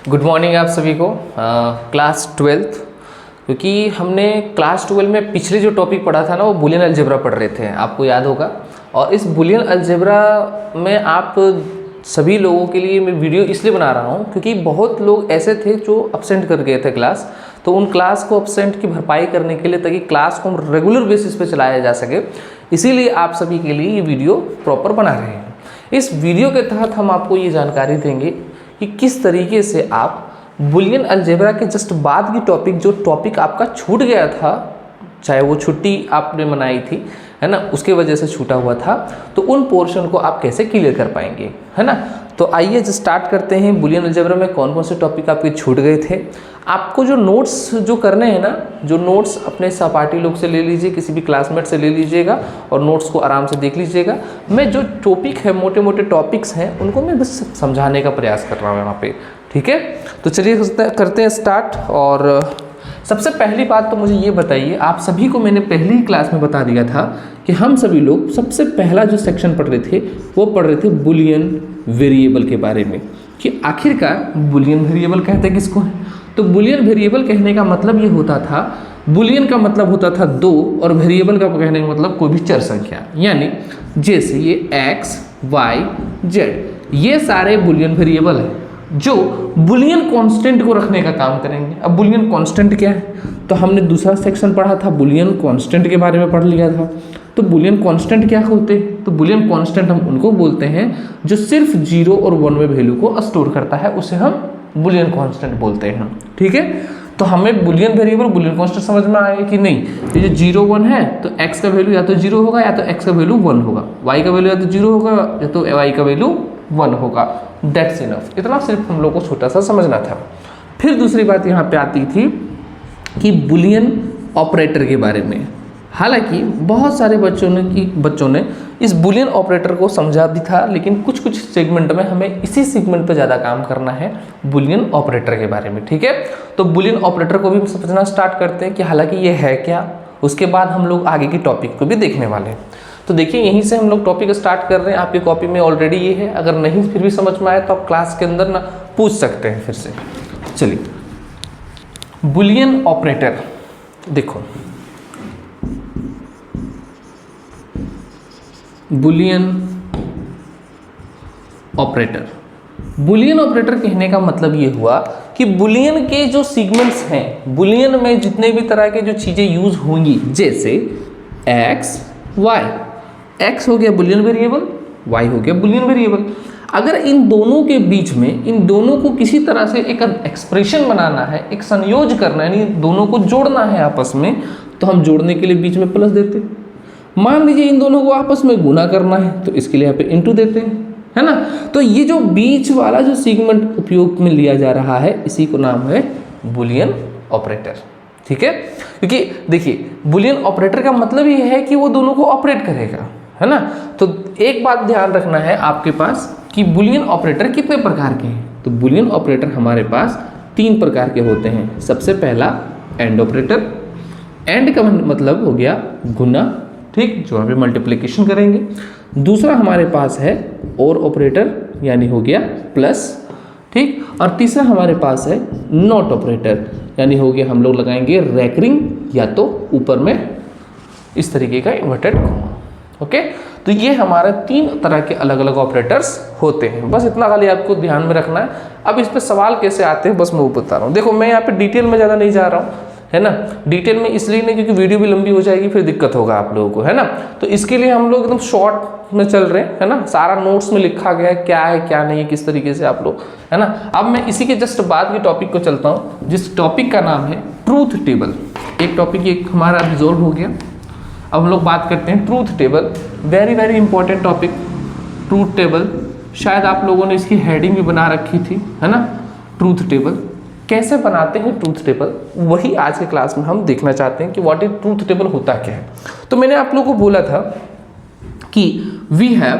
Good morning आप सभी को। क्लास 12th, क्योंकि हमने क्लास 12 में पिछले जो टॉपिक पढ़ा था ना वो बुलियन अलजेब्रा पढ़ रहे थे, आपको याद होगा। और इस बुलियन अलजेब्रा में आप सभी लोगों के लिए मैं वीडियो इसलिए बना रहा हूँ क्योंकि बहुत लोग ऐसे थे जो अब्सेंट कर गए थे क्लास, तो उन क्लास को अब्सेंट की भरपाई करने के लिए ताकि क्लास को हम रेगुलर बेसिस पे चलाया जा सके, इसीलिए आप सभी के लिए ये वीडियो प्रॉपर बना रहे हैं। इस वीडियो के तहत हम आपको ये जानकारी देंगे कि किस तरीके से आप बुलियन अलजेब्रा के जस्ट बाद की जो टॉपिक आपका छूट गया था, चाहे वो छुट्टी आपने मनाई थी है ना, उसके वजह से छूटा हुआ था, तो उन पोर्शन को आप कैसे क्लियर कर पाएंगे, है ना। तो आइए स्टार्ट करते हैं। बुलियन अलजेब्रा में कौन कौन से टॉपिक आपके छूट गए थे। आपको जो नोट्स जो करने हैं ना, जो नोट्स अपने सहपाठी लोग से ले लीजिए, किसी भी क्लासमेट से ले लीजिएगा और नोट्स को आराम से देख लीजिएगा। मैं जो टॉपिक है, मोटे मोटे टॉपिक्स हैं, उनको मैं बस समझाने का प्रयास कर रहा हूँ यहाँ पे, ठीक है। तो चलिए करते हैं स्टार्ट। और सबसे पहली बात तो मुझे ये बताइए, आप सभी को मैंने पहली क्लास में बता दिया था कि हम सभी लोग सबसे पहला जो सेक्शन पढ़ रहे थे वो पढ़ रहे थे बुलियन वेरिएबल के बारे में, कि आखिरकार बुलियन वेरिएबल कहते किसको है। तो बुलियन वेरिएबल कहने का मतलब ये होता था, बुलियन का मतलब होता था 2 और वेरिएबल का कहने का मतलब कोई भी चर संख्या, यानी जैसे ये x, y, z, ये सारे बुलियन वेरिएबल है जो बुलियन कांस्टेंट को रखने का काम करेंगे। अब बुलियन कांस्टेंट क्या है, तो हमने दूसरा सेक्शन पढ़ा था, बुलियन कांस्टेंट के बारे में पढ़ लिया था। तो बुलियन कांस्टेंट क्या होते हैं, तो बुलियन कांस्टेंट हम उनको बोलते हैं जो सिर्फ 0 और 1 में वैल्यू को स्टोर करता है, उसे हम बुलियन कांस्टेंट बोलते हैं, ठीक है। तो हमें बुलियन वेरिएबल बुलियन कांस्टेंट समझ में आएगा कि नहीं। ये जो 0 1 है तो x का वैल्यू या तो 0 होगा या तो x का वैल्यू 1 होगा, y का वैल्यू या तो 0 होगा या तो y का वैल्यू 1 होगा। दैट्स इनफ, इतना सिर्फ हम लोग को छोटा सा समझना था। फिर दूसरी बात यहाँ पे आती थी कि बुलियन ऑपरेटर के बारे में। हालांकि बहुत सारे बच्चों ने इस बुलियन ऑपरेटर को समझा भी था, लेकिन कुछ सेगमेंट में हमें इसी सेगमेंट पे ज़्यादा काम करना है, बुलियन ऑपरेटर के बारे में, ठीक है। तो बुलियन ऑपरेटर को भी समझना स्टार्ट करते हैं कि हालांकि ये है क्या, उसके बाद हम लोग आगे की टॉपिक को भी देखने वाले हैं। तो देखिए यहीं से हम लोग टॉपिक स्टार्ट कर रहे हैं। आपकी कॉपी में ऑलरेडी ये है, अगर नहीं फिर भी समझ में आए तो आप क्लास के अंदर ना पूछ सकते हैं फिर से। चलिए बुलियन ऑपरेटर देखो, बुलियन ऑपरेटर, बुलियन ऑपरेटर कहने का मतलब ये हुआ कि बुलियन के जो सीगमेंट्स हैं, बुलियन में जितने भी तरह के जो चीज़ें यूज होंगी, जैसे x, y, x हो गया बुलियन वेरिएबल, y हो गया बुलियन वेरिएबल। अगर इन दोनों के बीच में, इन दोनों को किसी तरह से एक एक्सप्रेशन बनाना है, एक संयोज करना है, यानी दोनों को जोड़ना है आपस में, तो हम जोड़ने के लिए बीच में प्लस देते हैं। मान लीजिए इन दोनों को आपस में गुना करना है तो इसके लिए यहाँ पे इनटू देते हैं, है ना। तो ये जो बीच वाला जो सेगमेंट उपयोग में लिया जा रहा है, इसी को नाम है बुलियन ऑपरेटर, ठीक है। क्योंकि देखिए बुलियन ऑपरेटर का मतलब ये है कि वो दोनों को ऑपरेट करेगा, है ना। तो एक बात ध्यान रखना है आपके पास कि बुलियन ऑपरेटर कितने प्रकार के हैं। तो बुलियन ऑपरेटर हमारे पास 3 प्रकार के होते हैं। सबसे पहला एंड ऑपरेटर, एंड का मतलब हो गया गुना, ठीक, जो यहाँ पे मल्टीप्लिकेशन करेंगे। दूसरा हमारे पास है और ऑपरेटर, यानी हो गया प्लस, ठीक। और तीसरा हमारे पास है नॉट ऑपरेटर, यानी हो गया हम लोग लगाएंगे रैकरिंग या तो ऊपर में इस तरीके का इन्वर्टेड कॉमा, ओके। तो ये हमारे 3 तरह के अलग अलग ऑपरेटर्स होते हैं, बस इतना खाली आपको ध्यान में रखना है। अब इस पे सवाल कैसे आते हैं बस मैं वो बता रहा हूँ। देखो मैं यहाँ पे डिटेल में ज़्यादा नहीं जा रहा हूँ, है ना। डिटेल में इसलिए नहीं क्योंकि वीडियो भी लंबी हो जाएगी, फिर दिक्कत होगा आप लोगों को, है ना। तो इसके लिए हम लोग एकदम शॉर्ट में चल रहे हैं, है ना। सारा नोट्स में लिखा गया है क्या है क्या नहीं है, किस तरीके से आप लोग, है ना। अब मैं इसी के जस्ट बाद के टॉपिक को चलता हूँ, जिस टॉपिक का नाम है ट्रूथ टेबल। एक टॉपिक एक हमारा रिजॉल्व हो गया। अब हम लोग बात करते हैं truth table. Very very important topic truth table. शायद आप लोगों ने इसकी हेडिंग भी बना रखी थी, है ना। ट्रूथ टेबल कैसे बनाते हैं, ट्रूथ टेबल वही आज के क्लास में हम देखना चाहते हैं कि व्हाट इज ट्रूथ टेबल होता क्या है। तो मैंने आप लोगों को बोला था कि we have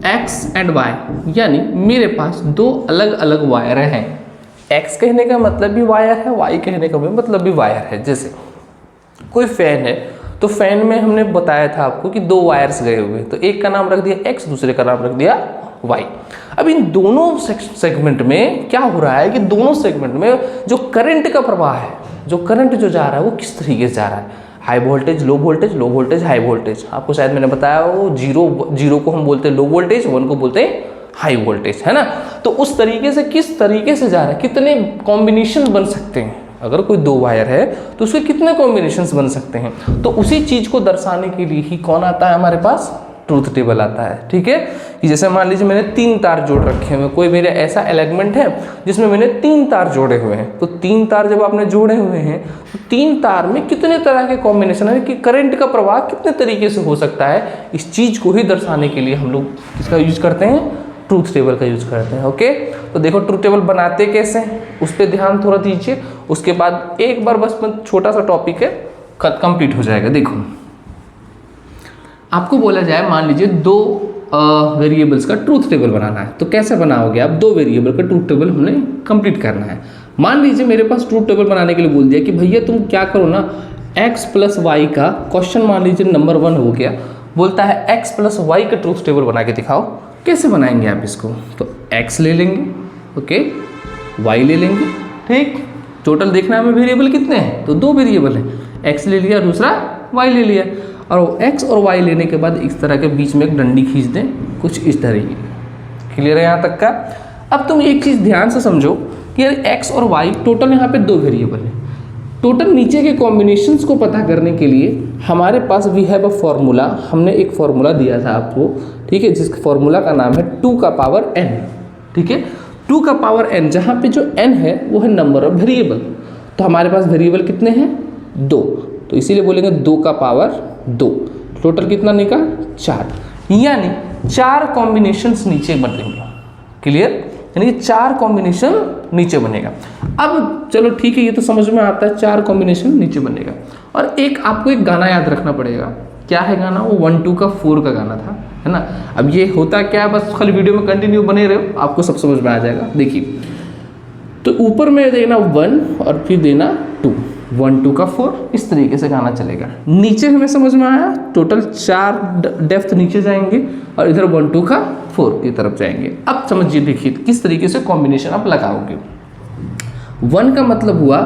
X and Y, यानी मेरे पास 2 अलग अलग वायर हैं। एक्स कहने का मतलब भी वायर है, वाई कहने का मतलब भी वायर है। जैसे कोई फैन है तो फैन में हमने बताया था आपको कि 2 वायर्स गए हुए, तो एक का नाम रख दिया एक्स, दूसरे का नाम रख दिया वाई। अब इन दोनों सेगमेंट में क्या हो रहा है कि दोनों सेगमेंट में जो करंट का प्रवाह है, जो करंट जो जा रहा है वो किस तरीके से जा रहा है, high voltage low voltage, low voltage high voltage. आपको शायद मैंने बताया वो जीरो को हम बोलते हैं लो वोल्टेज, 1 को बोलते हैं हाई वोल्टेज, है ना। तो उस तरीके से किस तरीके से जा रहा है, कितने कॉम्बिनेशन बन सकते हैं, अगर कोई 2 वायर है तो उसके कितने कॉम्बिनेशंस बन सकते हैं। तो उसी चीज को दर्शाने के लिए ही कौन आता है हमारे पास, ट्रूथ टेबल आता है। ठीक है, कि जैसे मान लीजिए मैंने 3 तार जोड़ रखे हुए, कोई मेरे ऐसा एलिमेंट है जिसमें मैंने 3 तार जोड़े हुए हैं, तो 3 तार जब आपने जोड़े हुए हैं तो 3 तार में कितने तरह के कॉम्बिनेशन है कि करंट का प्रवाह कितने तरीके से हो सकता है, इस चीज को ही दर्शाने के लिए हम लोग किसका यूज करते हैं, ट्रूथ टेबल का यूज करते हैं। ओके, तो देखो ट्रूथ टेबल बनाते कैसे हैं उस पर ध्यान थोड़ा दीजिए, उसके बाद एक बार बस छोटा सा टॉपिक है कंप्लीट हो जाएगा। देखो आपको बोला जाए मान लीजिए 2 वेरिएबल्स का ट्रूथ टेबल बनाना है, तो कैसे बनाओगे आप, 2 वेरिएबल का ट्रूथ टेबल हमने कंप्लीट करना है। मान लीजिए मेरे पास ट्रूथ टेबल बनाने के लिए बोल दिया कि भैया तुम क्या करो ना, x प्लस वाई का क्वेश्चन मान लीजिए नंबर 1 हो गया, बोलता है x प्लस वाई का ट्रूथ टेबल बना के दिखाओ। कैसे बनाएंगे आप इसको, तो x ले लेंगे, ओके, y ले लेंगे, ठीक, टोटल देखना है हमें वेरिएबल कितने हैं, तो 2 वेरिएबल हैं, x ले लिया, दूसरा y ले लिया, और x और y लेने के बाद इस तरह के बीच में एक डंडी खींच दें, कुछ इस तरीके। क्लियर है यहाँ तक का। अब तुम एक चीज़ ध्यान से समझो कि यार x और y टोटल यहाँ पे 2 वेरिएबल हैं, टोटल नीचे के कॉम्बिनेशंस को पता करने के लिए हमारे पास वी हैव अ फॉर्मूला, हमने एक फॉर्मूला दिया था आपको, ठीक है, जिस फॉर्मूला का नाम है 2 का पावर n। ठीक है, 2 का पावर n, जहाँ पे जो n है वो है नंबर ऑफ वेरिएबल, तो हमारे पास वेरिएबल कितने हैं, 2, तो इसीलिए बोलेंगे 2 का पावर 2, टोटल कितना निकला 4, यानी 4 कॉम्बिनेशंस नीचे बनेंगे। क्लियर, यानी कि 4 कॉम्बिनेशन नीचे बनेगा। अब चलो ठीक है, ये तो समझ में आता है, 4 कॉम्बिनेशन नीचे बनेगा। और एक आपको एक गाना याद रखना पड़ेगा, क्या है गाना, वो 1 2 का 4 का गाना था, है ना। अब ये होता क्या है, बस खाली वीडियो में कंटिन्यू बने रहो, आपको सब समझ में आ जाएगा। देखिए, तो ऊपर में देना 1 और फिर देना 2, 1 2 का 4, इस तरीके से गाना चलेगा। नीचे हमें समझ में आया, टोटल 4 डेप्थ नीचे जाएंगे और इधर 1 2 का 4 की तरफ जाएंगे। अब समझिए, देखिए किस तरीके से कॉम्बिनेशन आप लगाओगे। 1 का मतलब हुआ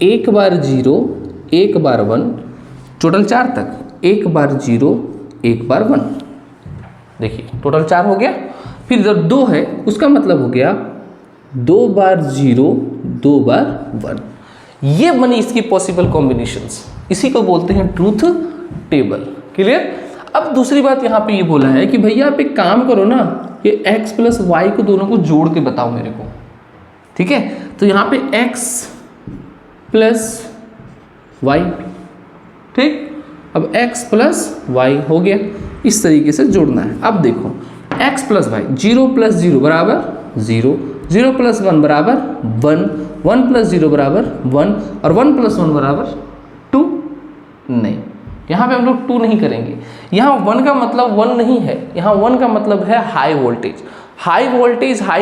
1 बार 0 1 बार 1, टोटल 4 तक, 1 बार 0 1 बार 1, देखिए टोटल 4 हो गया। फिर इधर 2 है, उसका मतलब हो गया 2 बार 0 2 बार 1। ये बनी इसकी पॉसिबल कॉम्बिनेशंस, इसी को बोलते हैं ट्रूथ टेबल। क्लियर। अब दूसरी बात यहाँ पे ये बोला है कि भैया आप एक काम करो ना, ये x प्लस वाई को दोनों को जोड़ के बताओ मेरे को। ठीक है, तो यहाँ पे x प्लस वाई, ठीक, अब x प्लस वाई हो गया, इस तरीके से जोड़ना है। अब देखो x प्लस वाई, 0 प्लस 0 बराबर 0, 0 प्लस 1 बराबर 1, 1 प्लस 0 बराबर 1 और 1 प्लस 1 बराबर 2। नहीं, यहाँ पे हम लोग 2 नहीं करेंगे, यहाँ 1 का मतलब 1 नहीं है, यहाँ 1 का मतलब है high voltage. High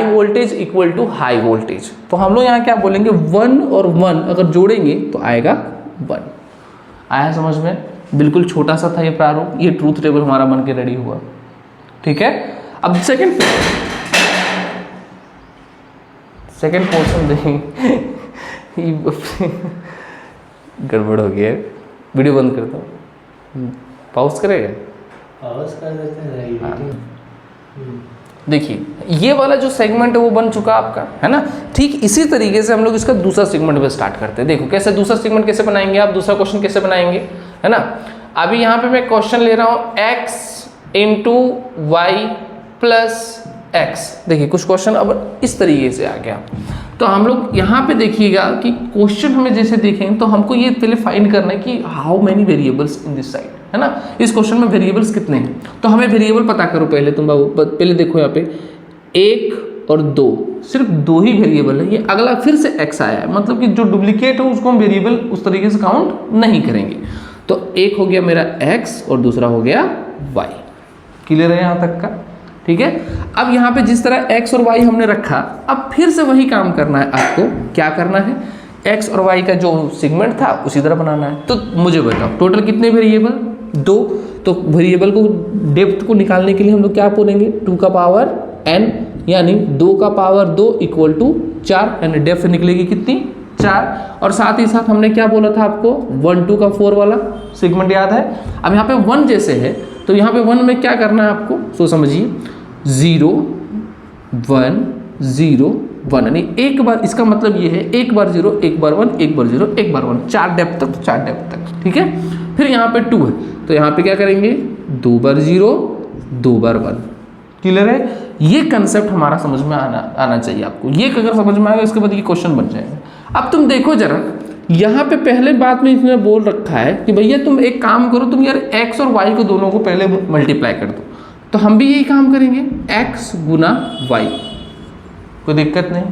voltage equal to high voltage, तो हम लोग यहाँ क्या बोलेंगे, 1 और 1 अगर जोड़ेंगे तो आएगा 1। आया समझ में, बिल्कुल छोटा सा था ये प्रारूप, ये ट्रूथ टेबल हमारा बन के रेडी हुआ। ठीक है, अब सेकेंड पोर्शन देखेंगे। गड़बड़ हो गया है, वीडियो बंद करता हूँ, पॉज करेगा, पॉज कर देते हैं। देखिए ये वाला जो सेगमेंट है वो बन चुका आपका, है ना। ठीक इसी तरीके से हम लोग इसका दूसरा सेगमेंट पे स्टार्ट करते हैं। देखो कैसे दूसरा सेगमेंट कैसे बनाएंगे आप, दूसरा क्वेश्चन कैसे बनाएंगे, है ना। अभी यहाँ पे मैं क्वेश्चन ले रहा हूँ x into Y plus X. देखिए कुछ क्वेश्चन अब इस तरीके से आ गया, तो हम लोग यहाँ पे देखिएगा कि क्वेश्चन हमें जैसे देखें तो हमको ये पहले फाइंड करना है कि how many variables in this side, है ना। इस क्वेश्चन में वेरिएबल्स कितने हैं, तो हमें वेरिएबल पता करो पहले तुम बाबू। पहले देखो यहाँ पे 1 और 2, सिर्फ 2 ही वेरिएबल है। ये अगला फिर से x आया है, मतलब कि जो डुप्लीकेट हो उसको हम वेरिएबल उस तरीके से काउंट नहीं करेंगे। तो एक हो गया मेरा x और दूसरा हो गया y। क्लियर है यहाँ तक का, ठीक है। अब यहाँ पे जिस तरह x और y हमने रखा, अब फिर से वही काम करना है आपको। क्या करना है, x और y का जो सेगमेंट था उसी तरह बनाना है। तो मुझे बताओ टोटल कितने वेरिएबल, 2। तो वेरिएबल को डेप्थ को निकालने के लिए हम लोग क्या बोलेंगे, 2 का पावर n, यानी 2 का पावर 2 इक्वल टू 4, यानी डेफ निकलेगी कितनी 4। और साथ ही साथ हमने क्या बोला था आपको 1 2 का 4 वाला सेगमेंट याद है। अब यहाँ पे 1 जैसे है तो यहाँ पे 1 में क्या करना है आपको, सो समझिए 0 1 0 1, यानी एक बार, इसका मतलब ये है एक बार 0 एक बार 1 एक बार 0 एक बार 1, 4 डेप्थ तक तो 4 डेप्थ तक, ठीक है। फिर यहाँ पे 2 है तो यहाँ पे क्या करेंगे 2 बार 0 2 बार 1, क्लियर है। ये कंसेप्ट हमारा समझ में आना चाहिए आपको, ये अगर समझ में आएगा इसके बाद ये क्वेश्चन बन जाएगा। अब तुम देखो जरा, यहाँ पे पहले बात में इसने बोल रखा है कि भैया तुम एक काम करो, तुम यार x और y को दोनों को पहले मल्टीप्लाई कर दो, तो हम भी यही काम करेंगे x गुना y, कोई दिक्कत नहीं।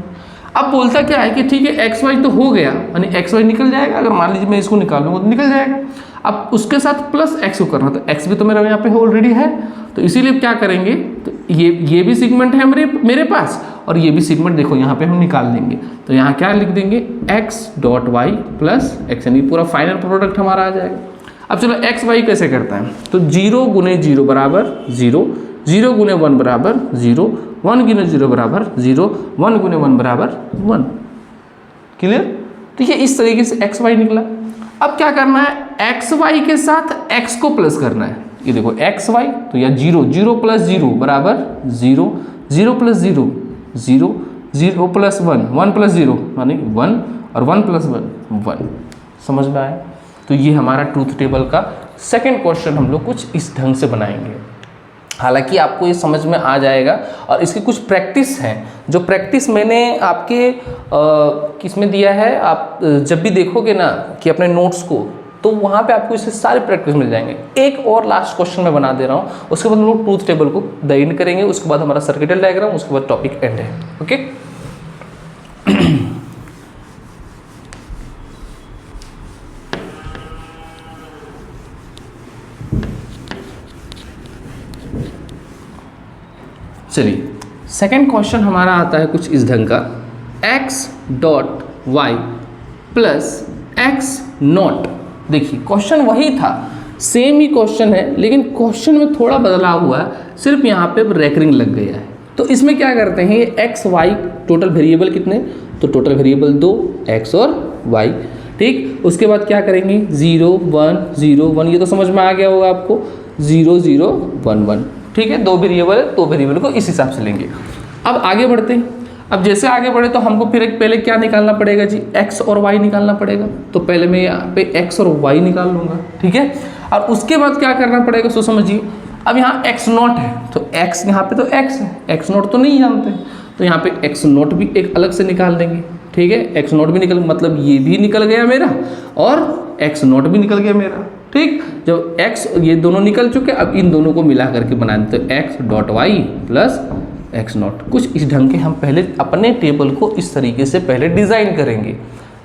अब बोलता क्या है कि ठीक है एक्स वाई तो हो गया, यानी एक्स वाई निकल जाएगा, अगर मान लीजिए मैं इसको निकालूंगा तो निकल जाएगा। अब उसके साथ प्लस एक्स को करना, तो एक्स भी तो मेरा यहाँ पे ऑलरेडी है, तो इसीलिए क्या करेंगे, तो ये भी सेगमेंट है मेरे पास, और ये भी सेगमेंट देखो यहाँ पे हम निकाल देंगे। तो यहाँ क्या लिख देंगे X dot Y plus X, यानी पूरा फाइनल प्रोडक्ट हमारा आ जाएगा। अब चलो एक्स वाई कैसे करता है, तो 0 गुने 0 बराबर 0, 0 गुने 1 बराबर 0, 1 गुने 0 बराबर 0, 1 गुने 1 बराबर 1, क्लियर। तो ये इस तरीके से एक्स वाई निकला। अब क्या करना है, एक्स वाई के साथ एक्स को प्लस करना है। ये देखो एक्स वाई तो या 0 0 प्लस 0 बराबर 0, 0 प्लस 0 0, 0 प्लस 1 1 प्लस 0 यानी 1, और 1 प्लस 1 1, समझ में आया। तो ये हमारा ट्रूथ टेबल का सेकंड क्वेश्चन हम लोग कुछ इस ढंग से बनाएंगे। हालांकि आपको ये समझ में आ जाएगा, और इसकी कुछ प्रैक्टिस हैं, जो प्रैक्टिस मैंने आपके किसमें दिया है, आप जब भी देखोगे ना कि अपने नोट्स को, तो वहाँ पे आपको इससे सारे प्रैक्टिस मिल जाएंगे। एक और लास्ट क्वेश्चन मैं बना दे रहा हूँ, उसके बाद हम लोग ट्रूथ टेबल को द एंड करेंगे, उसके बाद हमारा सर्किटल डायग्राम, उसके बाद टॉपिक एंड है, ओके। चलिए सेकेंड क्वेश्चन हमारा आता है कुछ इस ढंग का, x dot Y plus X not. देखिए क्वेश्चन वही था, सेम ही क्वेश्चन है, लेकिन क्वेश्चन में थोड़ा बदलाव हुआ है, सिर्फ यहाँ पे रेकरिंग लग गया है। तो इसमें क्या करते हैं, ये एक्स वाई टोटल वेरिएबल कितने, तो टोटल वेरिएबल 2 एक्स और वाई, ठीक। उसके बाद क्या करेंगे 0 1 0 1, ये तो समझ में आ गया होगा आपको, 0 0 1 1, ठीक है। 2 वेरिएबल है, 2 वेरिएबल को इस हिसाब से लेंगे। अब आगे बढ़ते हैं। अब जैसे आगे बढ़े तो हमको फिर एक पहले क्या निकालना पड़ेगा जी, x और y निकालना पड़ेगा। तो पहले मैं यहाँ पे x और y निकाल लूँगा, ठीक है। और उसके बाद क्या करना पड़ेगा, सो समझिए, अब यहाँ x नॉट है, तो x यहाँ पे तो x है, x नॉट तो नहीं जानते, तो यहाँ पे x नॉट भी एक अलग से निकाल देंगे, ठीक है। x नॉट भी निकल, मतलब ये भी निकल गया मेरा, और x नॉट भी निकल गया मेरा, ठीक। जब x ये दोनों निकल चुके, अब इन दोनों को मिला करके बना देते, तो x dot Y plus X not. कुछ इस ढंग के हम पहले अपने टेबल को इस तरीके से पहले डिज़ाइन करेंगे।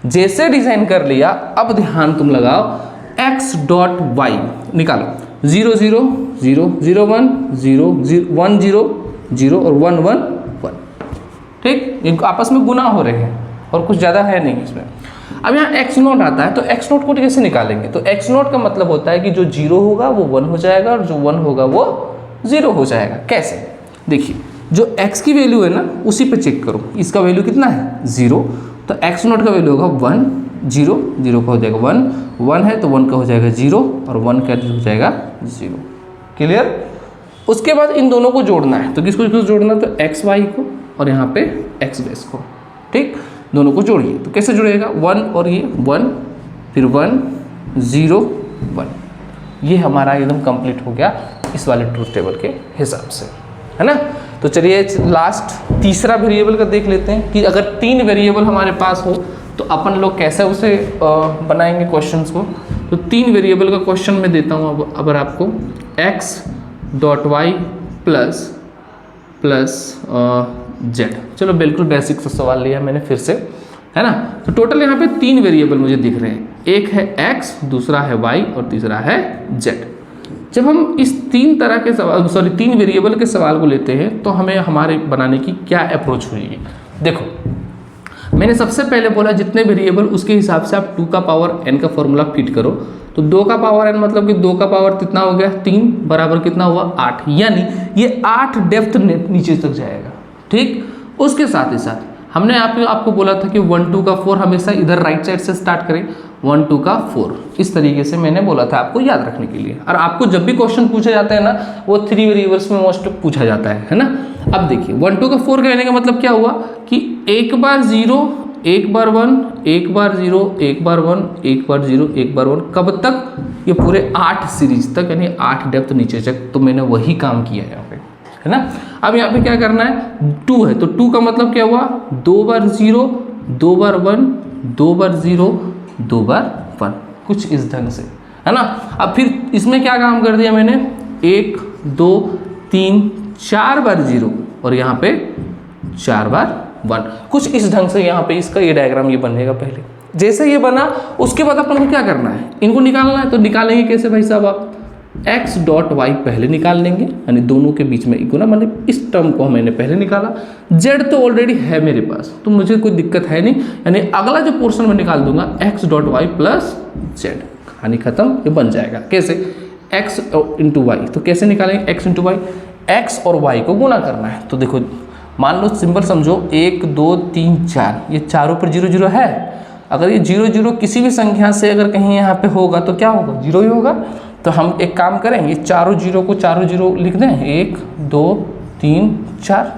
जैसे डिज़ाइन कर लिया, अब ध्यान तुम लगाओ, x डॉट वाई निकालो, 0 0 0 0 1 0 1 0 0 और 1 1 1, ठीक। इनको आपस में गुना हो रहे हैं और कुछ ज़्यादा है नहीं इसमें। अब यहाँ एक्स नॉट आता है, तो एक्स नॉट को कैसे निकालेंगे, तो एक्स नॉट का मतलब होता है कि जो 0 होगा वो 1 हो जाएगा, और जो 1 होगा वो 0 हो जाएगा। कैसे, देखिए, जो x की वैल्यू है ना उसी पे चेक करो, इसका वैल्यू कितना है 0, तो x नॉट का वैल्यू होगा 1 0 0 का हो जाएगा 1 1 है, तो 1 का हो जाएगा 0, और 1 का हो जाएगा 0, क्लियर। उसके बाद इन दोनों को जोड़ना है, तो किसको किसको जोड़ना है, तो एक्स वाई को और यहाँ पे एक्स बेस को, ठीक। दोनों को जोड़िए, तो कैसे जुड़ेगा, 1 और ये 1, फिर 1 0 1, ये हमारा एकदम कंप्लीट हो गया इस वाले ट्रूथ टेबल के हिसाब से, है ना। तो चलिए लास्ट तीसरा वेरिएबल का देख लेते हैं कि अगर 3 वेरिएबल हमारे पास हो तो अपन लोग कैसे उसे बनाएंगे क्वेश्चंस को। तो 3 वेरिएबल का क्वेश्चन मैं देता हूँ अब अगर आपको, x dot Y plus Z. चलो बिल्कुल बेसिक सा सवाल लिया मैंने फिर से, है ना। तो टोटल यहाँ पे 3 वेरिएबल मुझे दिख रहे हैं, एक है x, दूसरा है y और तीसरा है z। जब हम इस 3 तरह के सवाल, 3 वेरिएबल के सवाल को लेते हैं, तो हमें हमारे बनाने की क्या अप्रोच हुई। देखो मैंने सबसे पहले बोला जितने वेरिएबल उसके हिसाब से आप 2 का पावर n का फॉर्मूला फिट करो। तो 2 का पावर n मतलब कि 2 का पावर कितना हो गया 3 बराबर कितना हुआ 8, यानी ये 8 डेप्थ नीचे तक जाएगा। ठीक, उसके साथ ही साथ हमने आपको बोला था कि 1 2 का 4 हमेशा इधर राइट साइड से स्टार्ट करें, 1 2 का 4 इस तरीके से मैंने बोला था आपको याद रखने के लिए। और आपको जब भी क्वेश्चन पूछा जाता है ना वो 3 वेरिएबल्स में मोस्ट पूछा जाता है ना। अब देखिए 1 2 का 4 कहने का मतलब क्या हुआ कि एक बार 0 एक बार 1 एक बार 0 एक बार 1 एक बार 0 एक बार 1, कब तक, ये पूरे 8 सीरीज तक, यानी 8 डेप्थ नीचे तक। तो मैंने वही काम किया है यहाँ पे, है ना। अब यहाँ पे क्या करना है 2 है, तो 2 का मतलब क्या हुआ 2 बार 0 2 बार 1 2 बार 0 2 बार 1, कुछ इस ढंग से, है ना। अब फिर इसमें क्या काम कर दिया मैंने 1 2 3 4 बार 0 और यहाँ पे 4 बार 1, कुछ इस ढंग से यहाँ पे इसका ये डायग्राम ये बनेगा। पहले जैसे ये बना उसके बाद अपन को क्या करना है, इनको निकालना है। तो निकालेंगे कैसे भाई साहब, आप x डॉट वाई पहले निकाल लेंगे, यानी दोनों के बीच में इक्वल, मैंने इस टर्म को मैंने पहले निकाला। z तो ऑलरेडी है मेरे पास तो मुझे कोई दिक्कत है नहीं, यानी अगला जो पोर्शन में निकाल दूंगा x dot Y plus Z, कहानी खत्म, ये बन जाएगा। कैसे, x इंटू वाई, तो कैसे निकालेंगे x इंटू वाई, x और y को गुना करना है। तो देखो मान लो सिंपल समझो 1 2 3 4, ये चारों पर 0 0 है। अगर ये 0 0 किसी भी संख्या से अगर कहीं यहाँ पे होगा तो क्या होगा 0 ही होगा। तो हम एक काम करें, ये चारों 0 को चारों 0 लिख दें, 1 2 3 4,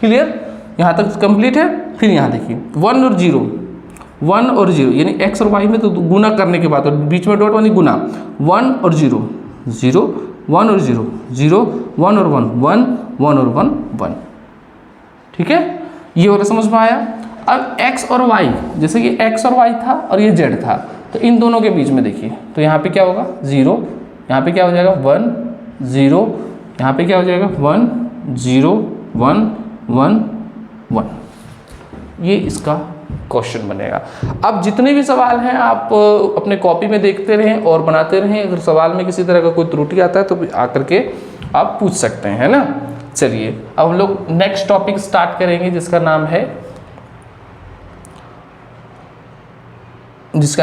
क्लियर, यहाँ तक कंप्लीट है। फिर यहाँ देखिए 1 और 0 1 और 0, यानी x और y में तो गुना करने के बाद, और बीच में डॉट वाली गुना, 1 और 0 0 1 और 0 0 1 और 1 1 1 और 1 1, ठीक है, ये वाला समझ में आया। अब x और y, जैसे कि x और y था और ये z था, तो इन दोनों के बीच में देखिए, तो यहाँ पे क्या होगा 0, यहाँ पे क्या हो जाएगा 1 0, यहाँ पे क्या हो जाएगा 1 0 1 1 1, ये इसका क्वेश्चन बनेगा। अब जितने भी सवाल हैं आप अपने कॉपी में देखते रहें और बनाते रहें। अगर सवाल में किसी तरह का कोई त्रुटि आता है तो आकर के आप पूछ सकते हैं, है ना। चलिए अब हम लोग नेक्स्ट टॉपिक स्टार्ट करेंगे जिसका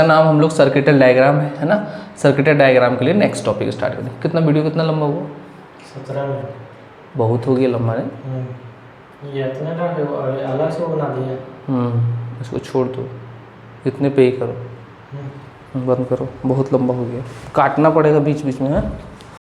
नाम हम लोग सर्किटल डायग्राम है ना। सर्किटल डायग्राम के लिए नेक्स्ट टॉपिक स्टार्ट करेंगे। कितना वीडियो कितना लंबा हुआ, 17 मिनट, बहुत हो गया लंबा नहीं, ये इतना ना अलग से बना दिया। इसको छोड़ दो, इतने पे ही करो, बंद करो, बहुत लंबा हो गया, काटना पड़ेगा बीच बीच में, है।